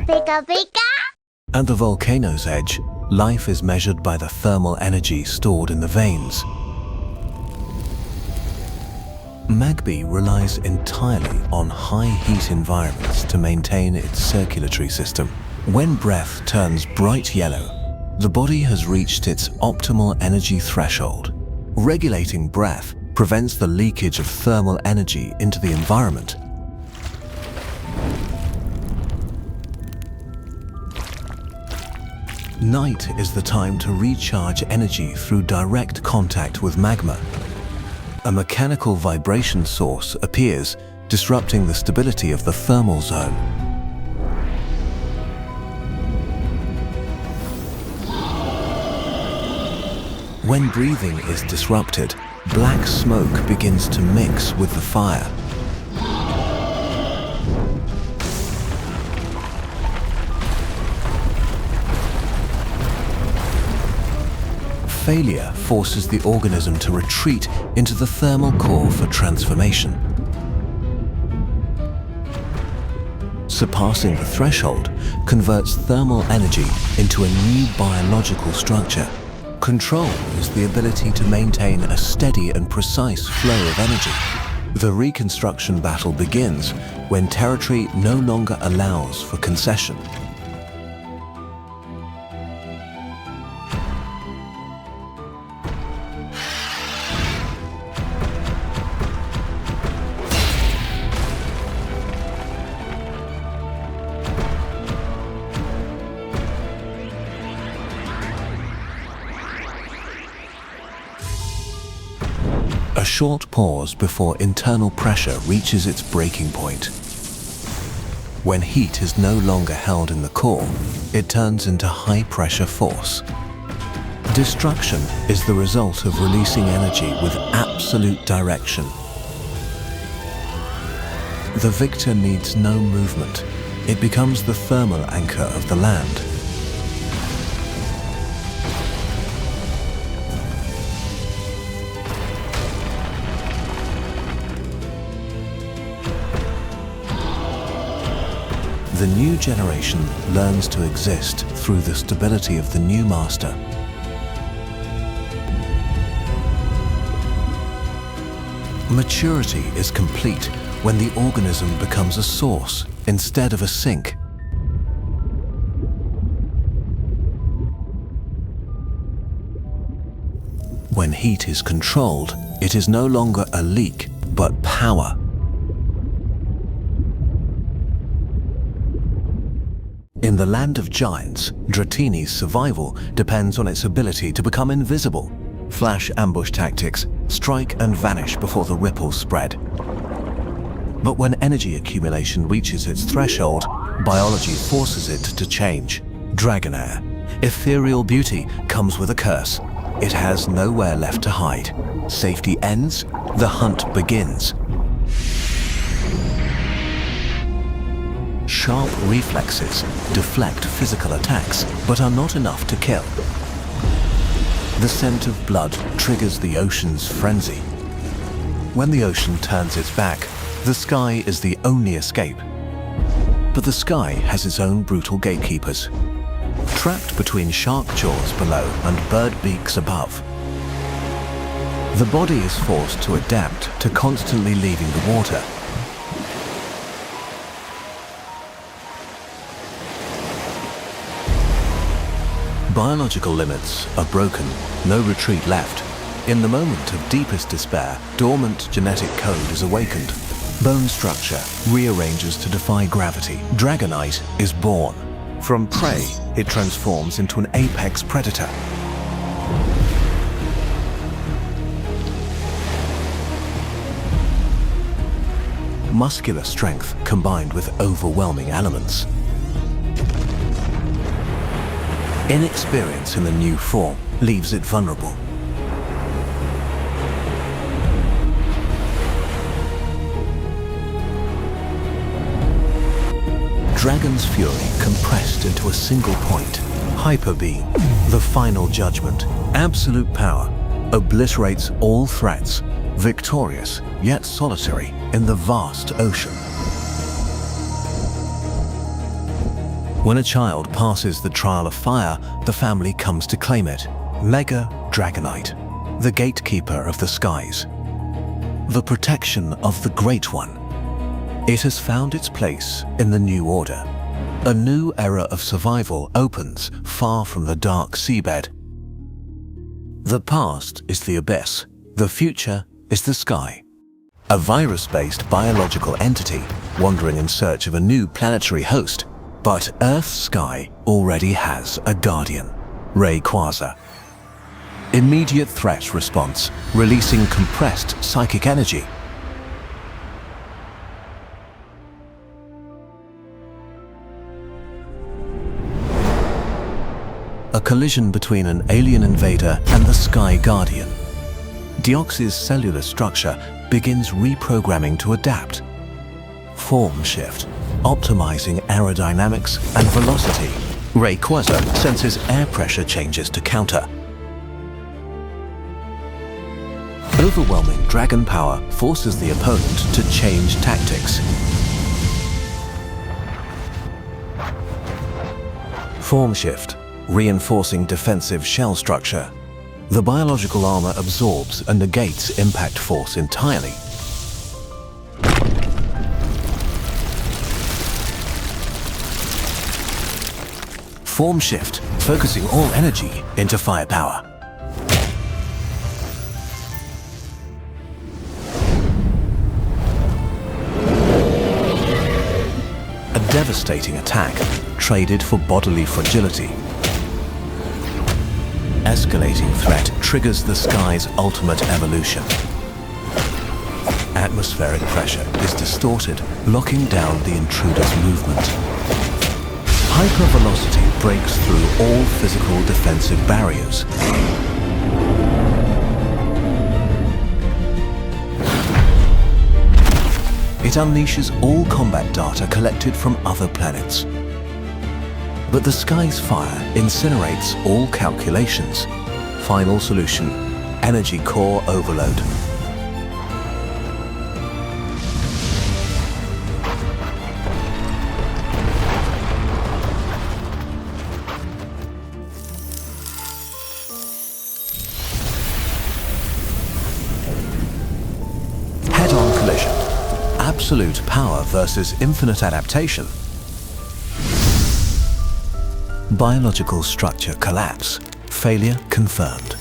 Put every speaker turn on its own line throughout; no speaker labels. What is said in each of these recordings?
Pika pika!
At the volcano's edge, life is measured by the thermal energy stored in the veins. Magma relies entirely on high heat environments to maintain its circulatory system. When breath turns bright yellow, the body has reached its optimal energy threshold. Regulating breath prevents the leakage of thermal energy into the environment. Night is the time to recharge energy through direct contact with magma. A mechanical vibration source appears, disrupting the stability of the thermal zone. When breathing is disrupted, black smoke begins to mix with the fire. Failure forces the organism to retreat into the thermal core for transformation. Surpassing the threshold converts thermal energy into a new biological structure. Control is the ability to maintain a steady and precise flow of energy. The reconstruction battle begins when territory no longer allows for concession. A short pause before internal pressure reaches its breaking point. When heat is no longer held in the core, it turns into high-pressure force. Destruction is the result of releasing energy with absolute direction. The victor needs no movement. It becomes the thermal anchor of the land. The new generation learns to exist through the stability of the new master. Maturity is complete when the organism becomes a source instead of a sink. When heat is controlled, it is no longer a leak, but power. In the land of giants, Dratini's survival depends on its ability to become invisible. Flash ambush tactics, strike and vanish before the ripples spread. But when energy accumulation reaches its threshold, biology forces it to change. Dragonite, ethereal beauty, comes with a curse. It has nowhere left to hide. Safety ends, the hunt begins. Sharp reflexes deflect physical attacks, but are not enough to kill. The scent of blood triggers the ocean's frenzy. When the ocean turns its back, the sky is the only escape. But the sky has its own brutal gatekeepers. Trapped between shark jaws below and bird beaks above, the body is forced to adapt to constantly leaving the water. Biological limits are broken, no retreat left. In the moment of deepest despair, dormant genetic code is awakened. Bone structure rearranges to defy gravity. Dragonite is born. From prey, it transforms into an apex predator. Muscular strength combined with overwhelming elements. Inexperience in the new form leaves it vulnerable. Dragon's fury compressed into a single point. Hyper Beam, the final judgment. Absolute power obliterates all threats, victorious yet solitary in the vast ocean. When a child passes the trial of fire, the family comes to claim it. Mega Dragonite, the gatekeeper of the skies. The protection of the Great One. It has found its place in the New Order. A new era of survival opens far from the dark seabed. The past is the abyss. The future is the sky. A virus-based biological entity wandering in search of a new planetary host. But Earth's sky already has a guardian, Rayquaza. Immediate threat response, releasing compressed psychic energy. A collision between an alien invader and the Sky Guardian. Deoxys' cellular structure begins reprogramming to adapt. Form shift, optimizing aerodynamics and velocity. Rayquaza senses air pressure changes to counter. Overwhelming dragon power forces the opponent to change tactics. Form shift, reinforcing defensive shell structure. The biological armor absorbs and negates impact force entirely. Form shift, focusing all energy into firepower. A devastating attack, traded for bodily fragility. Escalating threat triggers the sky's ultimate evolution. Atmospheric pressure is distorted, locking down the intruder's movement. Hypervelocity breaks through all physical defensive barriers. It unleashes all combat data collected from other planets. But the sky's fire incinerates all calculations. Final solution, energy core overload. Head-on collision. Absolute power versus infinite adaptation. Biological structure collapse. Failure confirmed.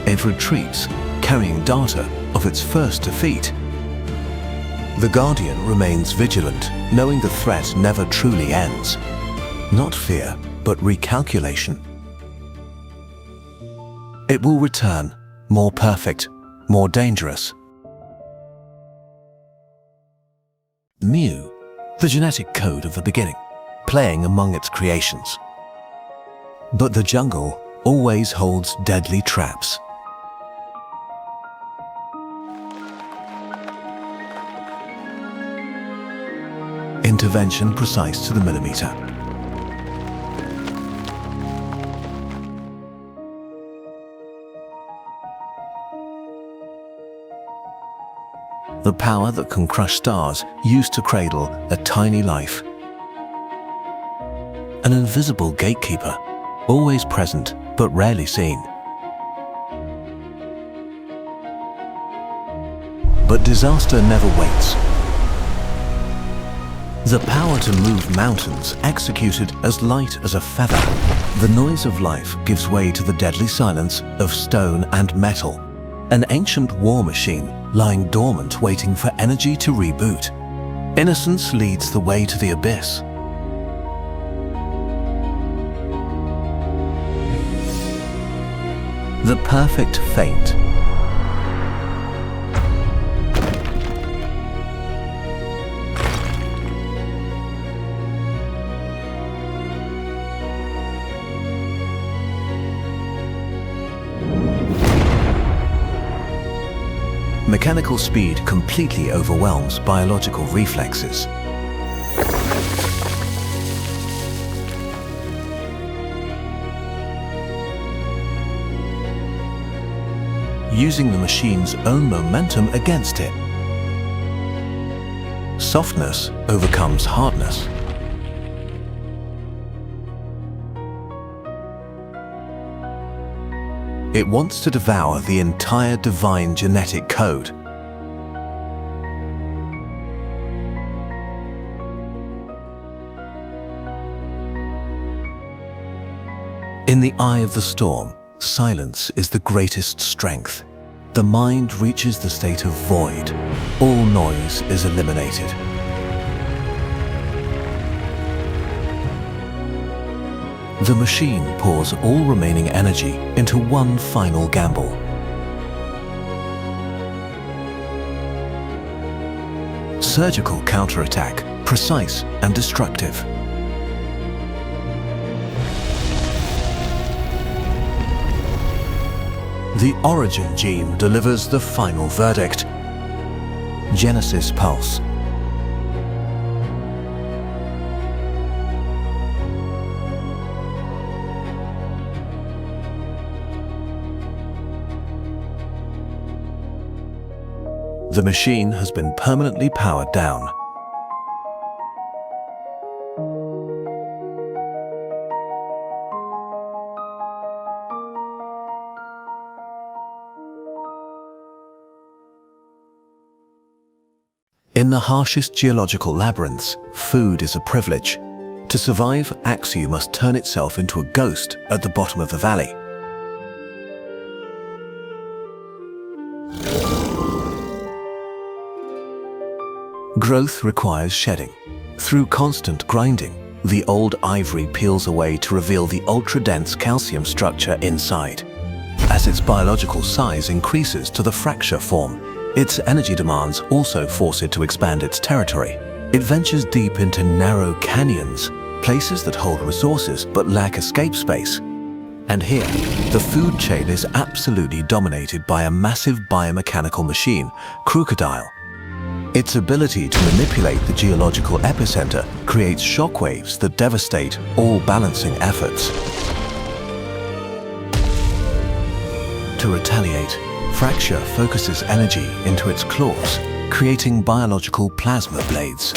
It retreats, carrying data of its first defeat. The Guardian remains vigilant, knowing the threat never truly ends. Not fear, but recalculation. It will return, more perfect, more dangerous. Mew, the genetic code of the beginning, playing among its creations. But the jungle always holds deadly traps. Intervention precise to the millimeter. The power that can crush stars used to cradle a tiny life. An invisible gatekeeper, always present but rarely seen. But disaster never waits. The power to move mountains executed as light as a feather. The noise of life gives way to the deadly silence of stone and metal. An ancient war machine lying dormant waiting for energy to reboot. Innocence leads the way to the abyss. The perfect feint. Mechanical speed completely overwhelms biological reflexes. Using the machine's own momentum against it. Softness overcomes hardness. It wants to devour the entire divine genetic code. In the eye of the storm, silence is the greatest strength. The mind reaches the state of void. All noise is eliminated. The machine pours all remaining energy into one final gamble. Surgical counterattack, precise and destructive. The origin gene delivers the final verdict. Genesis pulse. The machine has been permanently powered down. In the harshest geological labyrinths, food is a privilege. To survive, Axew must turn itself into a ghost at the bottom of the valley. Growth requires shedding. Through constant grinding, the old ivory peels away to reveal the ultra-dense calcium structure inside. As its biological size increases to the fracture form, its energy demands also force it to expand its territory. It ventures deep into narrow canyons, places that hold resources but lack escape space. And here, the food chain is absolutely dominated by a massive biomechanical machine, Crocodile. Its ability to manipulate the geological epicenter creates shockwaves that devastate all balancing efforts. To retaliate, Fracture focuses energy into its claws, creating biological plasma blades.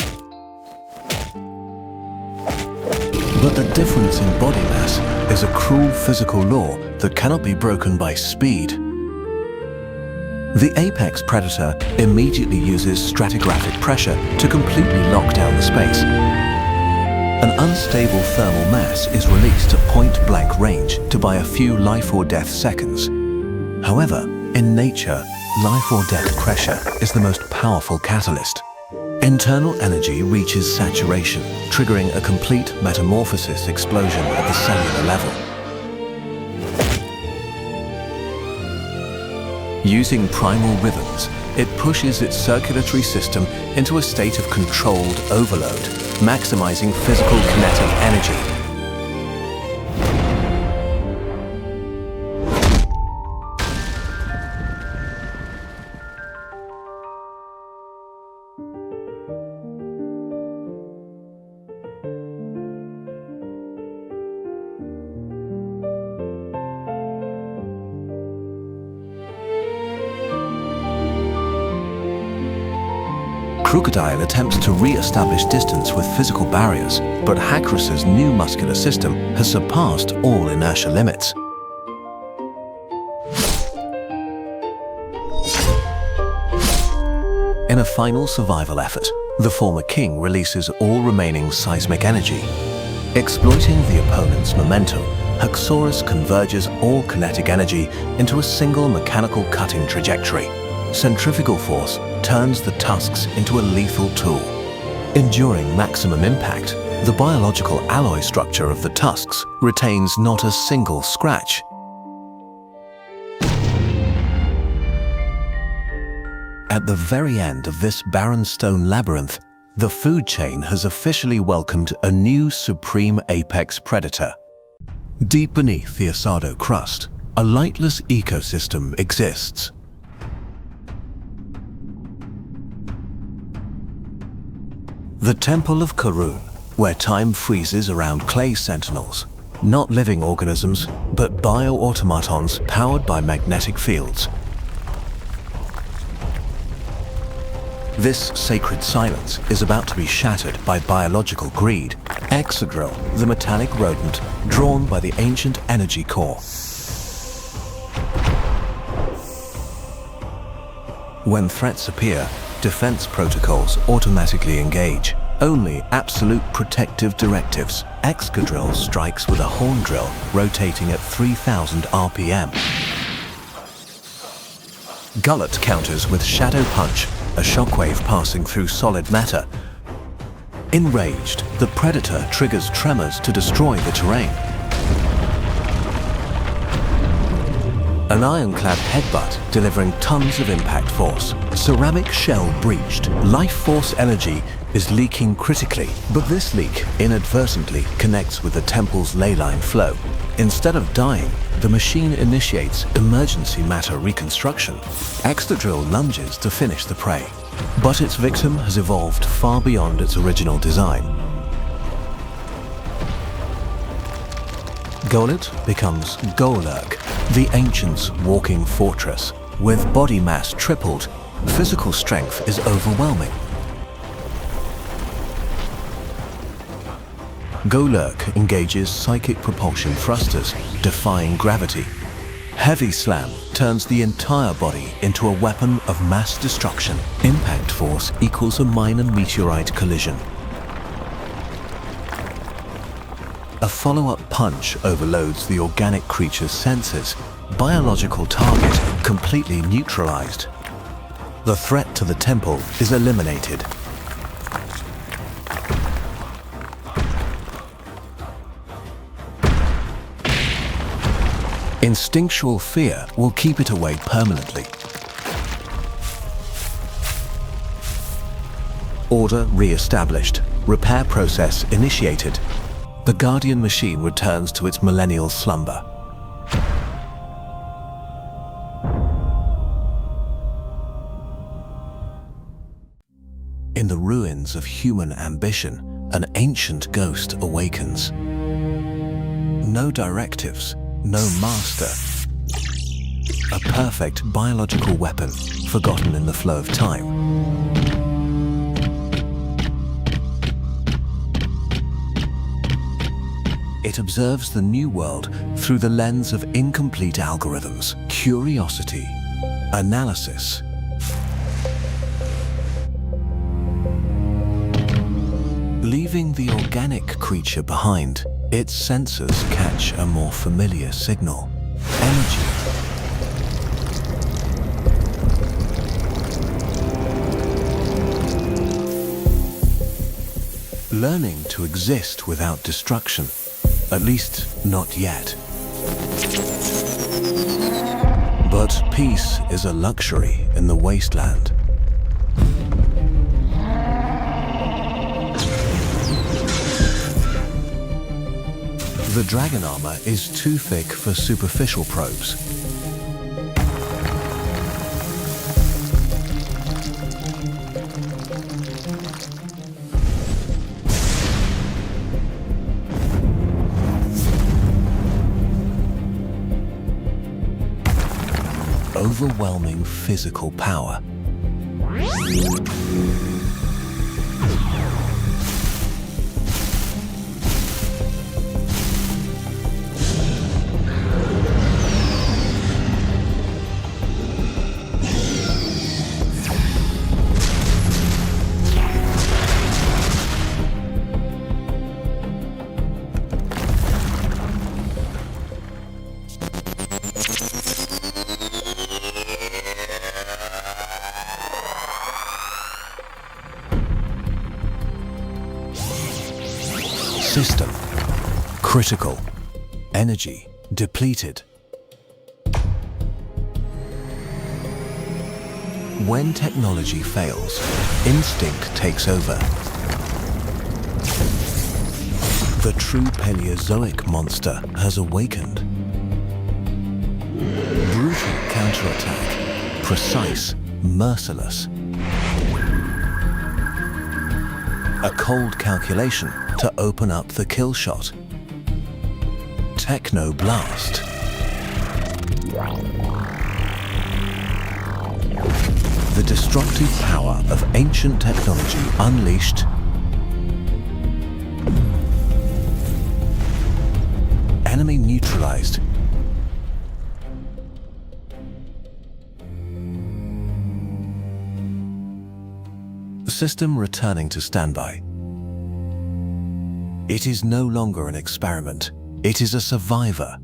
But the difference in body mass is a cruel physical law that cannot be broken by speed. The apex predator immediately uses stratigraphic pressure to completely lock down the space. An unstable thermal mass is released at point-blank range to buy a few life or death seconds. However, in nature, life or death pressure is the most powerful catalyst. Internal energy reaches saturation, triggering a complete metamorphosis explosion at the cellular level. Using primal rhythms, it pushes its circulatory system into a state of controlled overload, maximizing physical kinetic energy. Crocodile attempts to re-establish distance with physical barriers, but Hakras's new muscular system has surpassed all inertia limits. In a final survival effort, the former king releases all remaining seismic energy. Exploiting the opponent's momentum, Haxorus converges all kinetic energy into a single mechanical cutting trajectory. Centrifugal force turns the tusks into a lethal tool. Enduring maximum impact, the biological alloy structure of the tusks retains not a single scratch. At the very end of this barren stone labyrinth, the food chain has officially welcomed a new supreme apex predator. Deep beneath the Asado crust, a lightless ecosystem exists. The Temple of Karun, where time freezes around clay sentinels. Not living organisms, but bio-automatons powered by magnetic fields. This sacred silence is about to be shattered by biological greed. Exadrill, the metallic rodent drawn by the ancient energy core. When threats appear, defense protocols automatically engage. Only absolute protective directives. Excadrill strikes with a horn drill rotating at 3000 RPM. Golurk counters with Shadow Punch, a shockwave passing through solid matter. Enraged, the predator triggers tremors to destroy the terrain. An ironclad headbutt delivering tons of impact force. Ceramic shell breached. Life force energy is leaking critically, but this leak inadvertently connects with the temple's leyline flow. Instead of dying, the machine initiates emergency matter reconstruction. Excadrill lunges to finish the prey, but its victim has evolved far beyond its original design. Golurk becomes Golurk, the ancients' walking fortress. With body mass tripled, physical strength is overwhelming. Golurk engages psychic propulsion thrusters, defying gravity. Heavy Slam turns the entire body into a weapon of mass destruction. Impact force equals a minor meteorite collision. A follow-up punch overloads the organic creature's senses. Biological target completely neutralized. The threat to the temple is eliminated. Instinctual fear will keep it away permanently. Order re-established. Repair process initiated. The Guardian machine returns to its millennial slumber. In the ruins of human ambition, an ancient ghost awakens. No directives, no master. A perfect biological weapon, forgotten in the flow of time. It observes the new world through the lens of incomplete algorithms, curiosity, analysis. Leaving the organic creature behind, its sensors catch a more familiar signal: energy. Learning to exist without destruction. At least, not yet. But peace is a luxury in the wasteland. The dragon armor is too thick for superficial probes. Overwhelming physical power. System critical. Energy depleted. When technology fails, instinct takes over. The true Paleozoic monster has awakened. Brutal counterattack, precise, merciless. A cold calculation to open up the kill shot. Techno Blast. The destructive power of ancient technology unleashed. Enemy neutralized. System returning to standby. It is no longer an experiment. It is a survivor